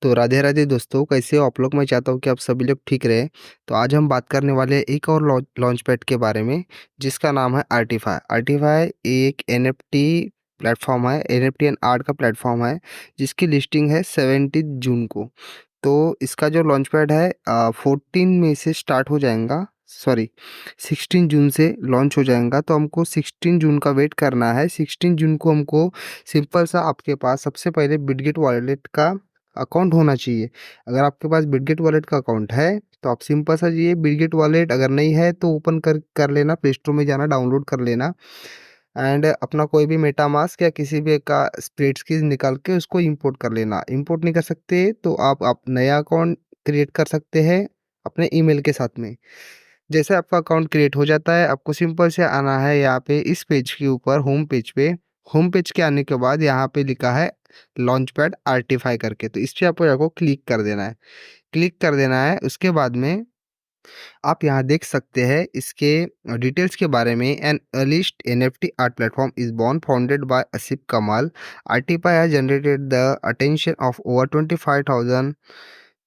तो राधे राधे दोस्तों, कैसे हो आप लोग? मैं चाहता हूँ कि आप सभी लोग ठीक रहें। तो आज हम बात करने वाले हैं एक और लॉन्च पैड के बारे में, जिसका नाम है आर्टिफाई। आर्टिफाई एक एनएफटी प्लेटफॉर्म है, एनएफटी एंड आर्ट का प्लेटफॉर्म है, जिसकी लिस्टिंग है 17 जून को। तो इसका जो लॉन्च पैड है 14 मई से स्टार्ट हो जाएगा, सॉरी 16 जून से लॉन्च हो जाएगा। तो हमको 16 जून का वेट करना है। 16 जून को हमको सिंपल सा आपके पास सबसे पहले बिटगेट वॉलेट का अकाउंट होना चाहिए। अगर आपके पास बिटगेट वॉलेट का अकाउंट है तो आप सिंपल सा ये बिटगेट वॉलेट, अगर नहीं है तो ओपन कर लेना, प्ले स्टोर में जाना, डाउनलोड कर लेना एंड अपना कोई भी मेटामास्क या किसी भी का स्प्रेड कीज निकाल के उसको इंपोर्ट कर लेना। इंपोर्ट नहीं कर सकते तो आप नया अकाउंट क्रिएट कर सकते हैं अपने ईमेल के साथ में। जैसे आपका अकाउंट क्रिएट हो जाता है, आपको सिंपल से आना है यहाँ पे इस पेज के ऊपर, होम पेज पे। होम पेज के आने के बाद यहाँ पे लिखा है लॉन्च पैड आर्टिफाई करके, तो इस पे आपको क्लिक कर देना है। क्लिक कर देना है, उसके बाद में आप यहाँ देख सकते हैं इसके डिटेल्स के बारे में। An earliest NFT art platform is born founded by Asif Kamal. Artify has generated the attention of over 25,000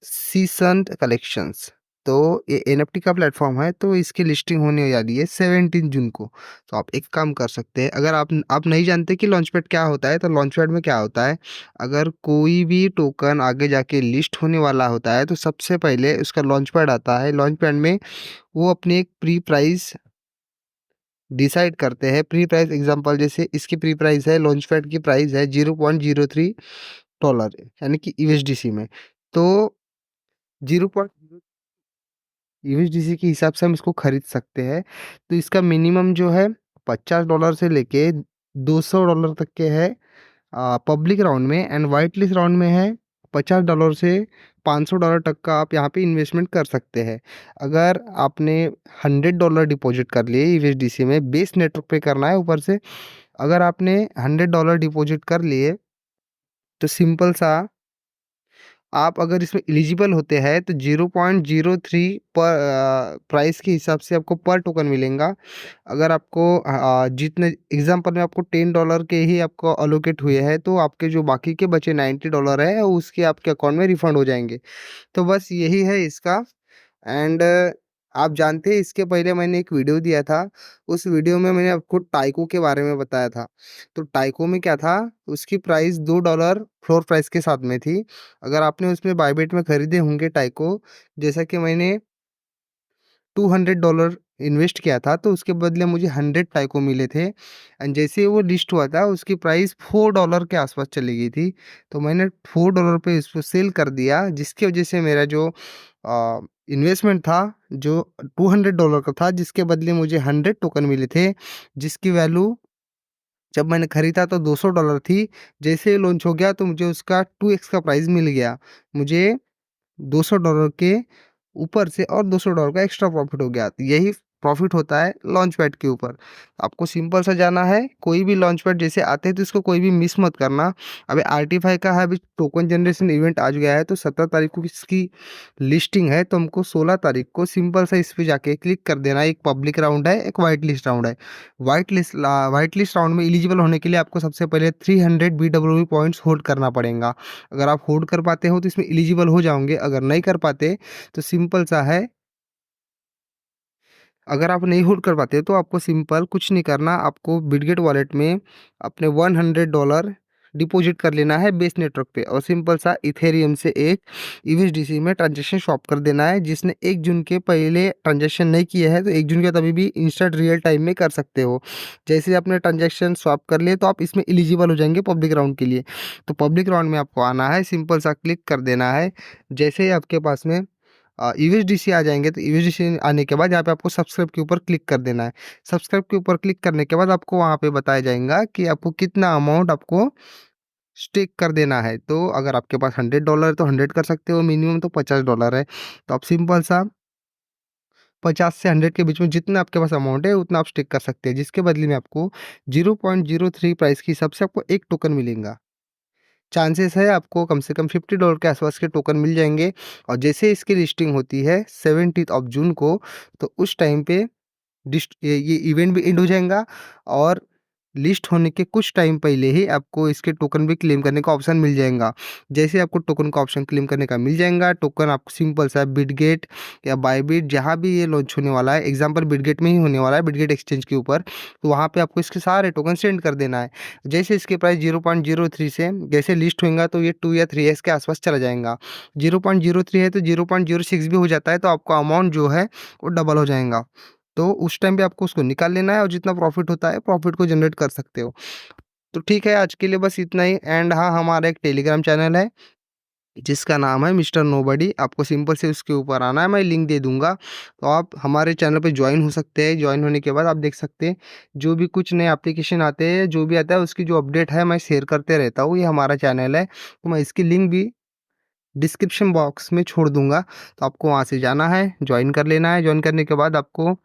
seasoned collections. तो ये एनएफटी का प्लेटफॉर्म है, तो इसकी लिस्टिंग होने वाली है 17 जून को। तो आप एक काम कर सकते हैं, अगर आप नहीं जानते कि लॉन्चपैड क्या होता है, तो लॉन्चपैड में क्या होता है, अगर कोई भी टोकन आगे जाके लिस्ट होने वाला होता है तो सबसे पहले उसका लॉन्चपैड आता है। लॉन्चपैड में वो अपनी एक प्री प्राइस डिसाइड करते हैं। प्री प्राइस एग्जांपल, जैसे इसकी प्री प्राइस है, लॉन्चपैड की प्राइस है $0.03, यानी कि यूएसडीसी में। तो 0.0 यूएसडीसी के हिसाब से हम इसको खरीद सकते हैं। तो इसका मिनिमम जो है $50 से लेके $200 तक के है पब्लिक राउंड में, एंड वाइट लिस्ट राउंड में है $50 से $500 तक का आप यहाँ पे इन्वेस्टमेंट कर सकते हैं। अगर आपने $100 डिपॉजिट कर लिए यूएसडीसी में, बेस नेटवर्क पे करना है ऊपर से। अगर आपने $100 डिपॉजिट कर लिए तो सिंपल सा आप अगर इसमें एलिजिबल होते हैं तो 0.03 पर प्राइस के हिसाब से आपको पर टोकन मिलेगा। अगर आपको जितने एग्जांपल में आपको $10 के ही आपको अलोकेट हुए हैं, तो आपके जो बाकी के बचे $90 है उसके आपके अकाउंट में रिफंड हो जाएंगे। तो बस यही है इसका। एंड आप जानते हैं, इसके पहले मैंने एक वीडियो दिया था। उस वीडियो में मैंने आपको टाइको के बारे में बताया था। तो टाइको में क्या था, उसकी प्राइस $2 फ्लोर प्राइस के साथ में थी। अगर आपने उसमें बायबिट में खरीदे होंगे टाइको, जैसा कि मैंने $200 इन्वेस्ट किया था, तो उसके बदले मुझे 100 टाइको मिले थे। एंड जैसे ही वो लिस्ट हुआ था उसकी प्राइस $4 के आसपास चली गई थी। तो मैंने $4 पे इसको सेल कर दिया, जिसकी वजह से मेरा जो इन्वेस्टमेंट था, जो $200 का था, जिसके बदले मुझे 100 टोकन मिले थे, जिसकी वैल्यू जब मैंने खरीदा तो $200 थी। जैसे ही लॉन्च हो गया तो मुझे उसका 2x का प्राइस मिल गया। मुझे $200 के ऊपर से और $200 का एक्स्ट्रा प्रॉफ़िट हो गया। तो यही प्रॉफ़िट होता है लॉन्चपैड के ऊपर। आपको सिंपल सा जाना है, कोई भी लॉन्चपैड जैसे आते हैं तो इसको कोई भी मिस मत करना। अभी आर्टिफ़ाई का है, अभी टोकन जनरेशन इवेंट आज गया है, तो 17 तारीख को इसकी लिस्टिंग है। तो हमको 16 तारीख को सिंपल सा इस पे जाके क्लिक कर देना है। एक पब्लिक राउंड है, एक व्हाइट लिस्ट राउंड है। व्हाइट लिस्ट राउंड में एलिजिबल होने के लिए आपको सबसे पहले 300 बीडब्ल्यूई पॉइंट्स होल्ड करना पड़ेगा। अगर आप होल्ड कर पाते हो तो इसमें एलिजिबल हो जाओगे। अगर नहीं कर पाते तो सिंपल सा है, अगर आप नहीं होल्ड कर पाते तो आपको सिंपल कुछ नहीं करना, आपको बिटगेट वॉलेट में अपने $100 डिपॉजिट कर लेना है बेस नेटवर्क पे, और सिंपल सा इथेरियम से एक यूएसडीसी में ट्रांजैक्शन स्वैप कर देना है। जिसने 1 जून के पहले ट्रांजैक्शन नहीं किया है तो 1 जून के तभी भी इंस्टेंट रियल टाइम में कर सकते हो। जैसे ही आपने ट्रांजैक्शन स्वैप कर लिए तो आप इसमें एलिजिबल हो जाएंगे पब्लिक राउंड के लिए। तो पब्लिक राउंड में आपको आना है, सिंपल सा क्लिक कर देना है। जैसे ही आपके पास में यूएसडीसी आ जाएँगे, तो यूएसडीसी आने के बाद यहाँ पे आपको सब्सक्राइब के ऊपर क्लिक कर देना है। सब्सक्राइब के ऊपर क्लिक करने के बाद आपको वहाँ पे बताया जाएगा कि आपको कितना अमाउंट आपको स्टेक कर देना है। तो अगर आपके पास $100 है तो 100 कर सकते हो, मिनिमम तो $50 है। तो आप सिंपल सा 50 से 100 के बीच में जितना आपके पास अमाउंट है उतना आप स्टेक कर सकते हैं, जिसके बदले में आपको 0.03 प्राइस के हिसाब से आपको 1 टोकन मिलेगा। चांसेस है आपको कम से कम $50 के आसपास के टोकन मिल जाएँगे। और जैसे इसकी लिस्टिंग होती है 17th ऑफ जून को, तो उस टाइम पे ये इवेंट भी एंड हो जाएगा और लिस्ट होने के कुछ टाइम पहले ही आपको इसके टोकन भी क्लेम करने का ऑप्शन मिल जाएगा। जैसे आपको टोकन का ऑप्शन क्लेम करने का मिल जाएगा, टोकन आपको सिंपल सा बिटगेट या बायबिट जहाँ भी ये लॉन्च होने वाला है, एग्जांपल बिटगेट में ही होने वाला है, बिटगेट एक्सचेंज के ऊपर, तो वहाँ पे आपको इसके सारे टोकन सेंड कर देना है। जैसे इसके प्राइस 0.03 से जैसे लिस्ट होएगा तो ये 2 या 3x के आसपास चला जाएगा। 0.03 है तो 0.06 भी हो जाता है, तो आपका अमाउंट जो है वो डबल हो जाएगा। तो उस टाइम पे आपको उसको निकाल लेना है और जितना प्रॉफ़िट होता है, प्रॉफ़िट को जनरेट कर सकते हो। तो ठीक है, आज के लिए बस इतना ही। एंड हाँ, हमारा एक टेलीग्राम चैनल है, जिसका नाम है मिस्टर नोबडी। आपको सिंपल से उसके ऊपर आना है, मैं लिंक दे दूँगा। तो आप हमारे चैनल पे जॉइन हो सकते हैं। जॉइन होने के बाद आप देख सकते हैं, जो भी कुछ नए एप्लीकेशन आते हैं, जो भी आता है उसकी जो अपडेट है मैं शेयर करते रहता हूँ। ये हमारा चैनल है, तो मैं इसकी लिंक भी डिस्क्रिप्शन बॉक्स में छोड़ दूँगा। तो आपको वहाँ से जाना है, जॉइन कर लेना है। जॉइन करने के बाद आपको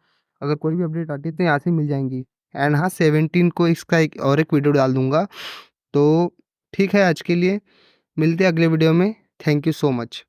अगर कोई भी अपडेट आती है तो यहाँ से मिल जाएँगी। एंड हाँ, 17 को इसका एक और एक वीडियो डाल दूँगा। तो ठीक है, आज के लिए मिलते हैं अगले वीडियो में। Thank you so much.